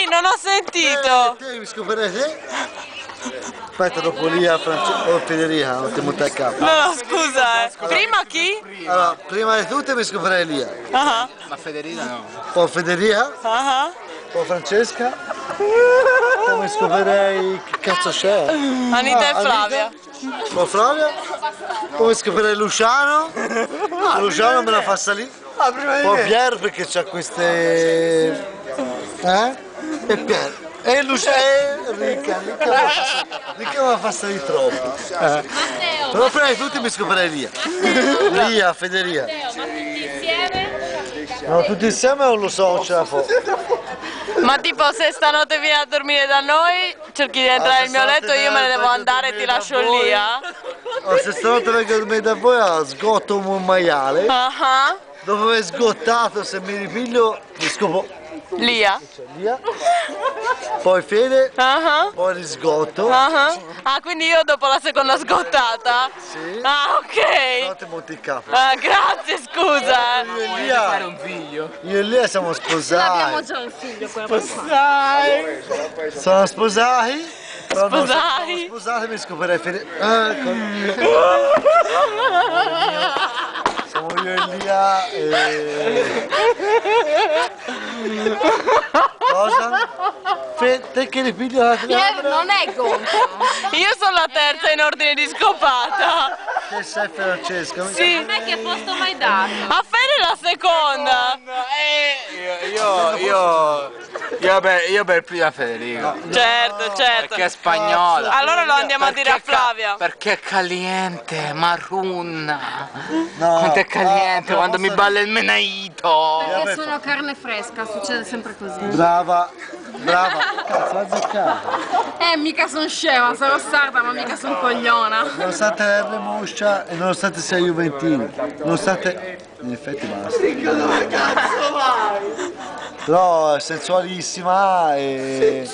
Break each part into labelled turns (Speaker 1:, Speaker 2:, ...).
Speaker 1: non ho sentito.
Speaker 2: Te mi scoprire te? Aspetta, dopo Lia o Federica, non ti monta il capo.
Speaker 1: No, scusa, Prima chi?
Speaker 2: Allora, prima di tutto mi scoprire Lia.
Speaker 1: Ah,
Speaker 3: Ma Federica no.
Speaker 2: Poi Federica,
Speaker 1: ah.
Speaker 2: poi Francesca. Poi mi scoprirei che cazzo c'è?
Speaker 1: Anita e Flavia.
Speaker 2: Poi Flavia. Poi mi scoprirei Luciano. Luciano me la fa salire. Poi Pier perché c'ha queste. E Pier. E Luciano. Ricca me la fa salire troppo. Però prima di tutti mi scoprirei Lia. Lia, Federica.
Speaker 4: Ma tutti insieme?
Speaker 2: No, tutti insieme non lo so, non ce la fa.
Speaker 1: Ma tipo se stanotte vieni a dormire da noi, cerchi di entrare nel mio letto, io me ne devo andare e ti lascio lì,
Speaker 2: Se stanotte vengo a dormire da voi, sgotto un maiale. Dopo aver sgottato, se mi ripiglio, mi scopo.
Speaker 1: Lia.
Speaker 2: Poi Fede, poi risgotto.
Speaker 1: Ah, quindi io dopo la seconda sgottata?
Speaker 2: Sì.
Speaker 1: Ah, ok.
Speaker 2: No, ti monti il capo.
Speaker 1: Ah, grazie, scusa.
Speaker 3: Vuoi fare un figlio?
Speaker 2: Io e Lia siamo sposati.
Speaker 4: Abbiamo già un figlio, quella sposati.
Speaker 2: Sono sposati. Però no,
Speaker 1: Sposati.
Speaker 2: siamo sposati, mi scoprirei Fede. Siamo io e Lia e... Cosa? Te che ripigli la telecamera?
Speaker 4: Non è gonfio.
Speaker 1: Io sono la terza in ordine di scopata.
Speaker 2: Che sei Francesca?
Speaker 1: Sì.
Speaker 4: A me che posto mai dato?
Speaker 1: A Fede la seconda.
Speaker 3: Io per prima Federica.
Speaker 1: Certo.
Speaker 3: Perché è spagnola.
Speaker 1: Allora lo andiamo a dire a Flavia.
Speaker 3: Perché è caliente, marunna.
Speaker 2: No.
Speaker 3: Quanto è caliente quando mi balla il menaito.
Speaker 4: Perché sono carne fresca, succede sempre così.
Speaker 2: Brava. Cazzo, l'ha azzeccata.
Speaker 4: Mica sono scema, sarò sarda, ma mica sono cogliona.
Speaker 2: Nonostante R Moscia e nonostante sia Juventino. Nonostante... In effetti basta. Però è sensualissima e...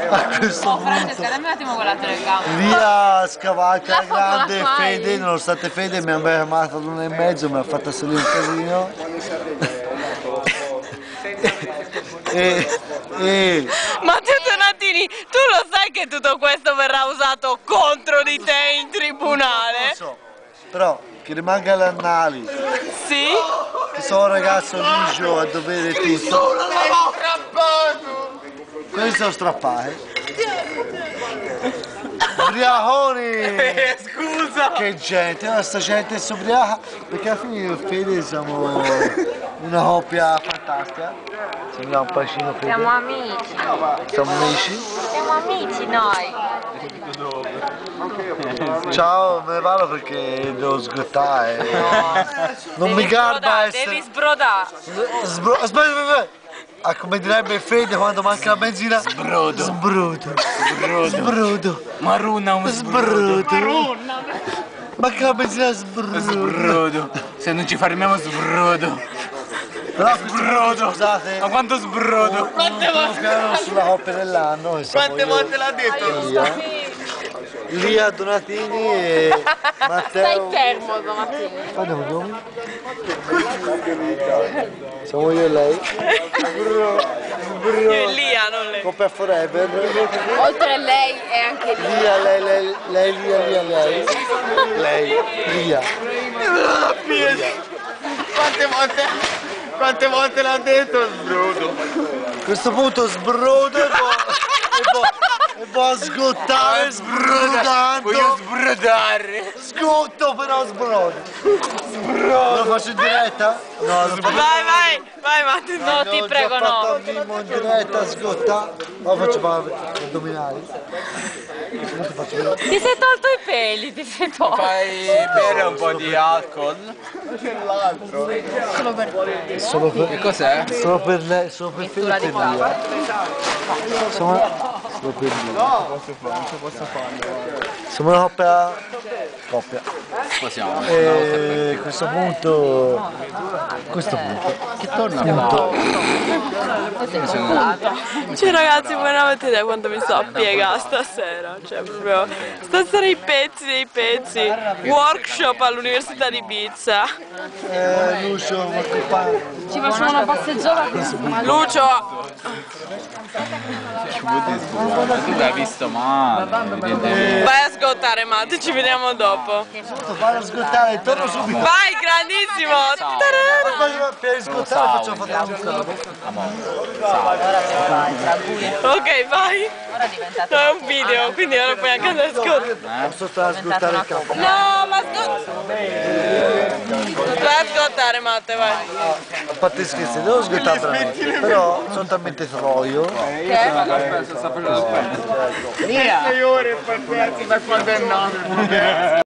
Speaker 2: A questo
Speaker 4: Francesca,
Speaker 2: punto...
Speaker 4: dammi un attimo quella telecamera.
Speaker 2: Via scavalca
Speaker 4: La foto la
Speaker 2: grande
Speaker 4: fai?
Speaker 2: Fede, nonostante Fede mi ha fermato all'1,5, mi ha fatto salire un casino.
Speaker 1: Matteo Donatini, tu lo sai che tutto questo verrà usato contro di te in tribunale?
Speaker 2: Non so, però che rimanga agli annali,
Speaker 1: Sì?
Speaker 2: che sono un ragazzo ligio a dovere tutto. Quelli sono strappati. Ubriaconi!
Speaker 3: Scusa!
Speaker 2: Che gente, no, sta gente è ubriaca, perché alla fine io e Fede siamo una coppia fantastica. Sembra un bacino Fede.
Speaker 4: Siamo amici.
Speaker 2: Siamo amici.
Speaker 4: Siamo amici noi.
Speaker 2: Ciao, me ne vado perché devo sgottare. Non mi garba essere...
Speaker 1: Devi sbrodare.
Speaker 2: Aspetta. Ah, come direbbe Fede quando manca la benzina? Sbruto.
Speaker 3: Maruna un
Speaker 2: Sbruto. Manca la benzina, sbruto.
Speaker 3: Se non ci fermiamo sbrodo.
Speaker 2: Però scusate.
Speaker 3: Ma quanto sbrodo?
Speaker 2: Piano sulla coppia dell'anno.
Speaker 3: Quante volte l'ha detto?
Speaker 2: Lia Donatini e Matteo.
Speaker 4: Stai fermo domattina.
Speaker 2: Andiamo noi. Siamo io e lei.
Speaker 1: Io e Lia, non lei.
Speaker 2: Coppia forever.
Speaker 4: Oltre a lei è anche lì.
Speaker 2: Lia, lei, Lia. Lei, Lia.
Speaker 3: Quante volte l'ha detto sbrodo?
Speaker 2: A questo punto sbrodo e poi sgottare sbrodando.
Speaker 3: Voglio sbrodare.
Speaker 2: Scotto però sbrodo. Lo faccio in diretta? No, lo faccio
Speaker 1: Vai Matteo. No, ti prego, no.
Speaker 2: Mimmo in diretta, sgotta. Lo faccio fare addominali.
Speaker 1: Ti sei tolto i peli, ti sei tolto.
Speaker 3: Fai bere un po' di alcol.
Speaker 2: Solo per...
Speaker 3: Che cos'è?
Speaker 2: Solo per lei, solo per Fede e per Lia. Solo per Lia. Siamo una coppia.
Speaker 3: Sposiamo.
Speaker 2: E a questo punto...
Speaker 3: Che torna
Speaker 1: Cioè ragazzi, voi non avete idea quanto mi sto a piegare stasera. Cioè proprio... Stasera i pezzi dei pezzi. Workshop all'Università di Ibiza.
Speaker 2: Lucio, ma che fa?
Speaker 4: Ci facciamo una passeggiata.
Speaker 1: Lucio!
Speaker 3: Tu l'hai visto male.
Speaker 1: Vai a sgottare Matt, ci vediamo dopo.
Speaker 2: Vado a sgottare, torno subito.
Speaker 1: Vai, grandissimo!
Speaker 2: Per sgottare facciamo fatto
Speaker 1: Ok, vai. No, è un video, quindi ora puoi anche andare a sgottare.
Speaker 2: Posso stare a sgottare il capo?
Speaker 1: No, ma vai a sgottare Matte, vai.
Speaker 2: A parte scherzi, devo sgottare veramente, però sono talmente froio.
Speaker 3: 6 ore per quando è nato.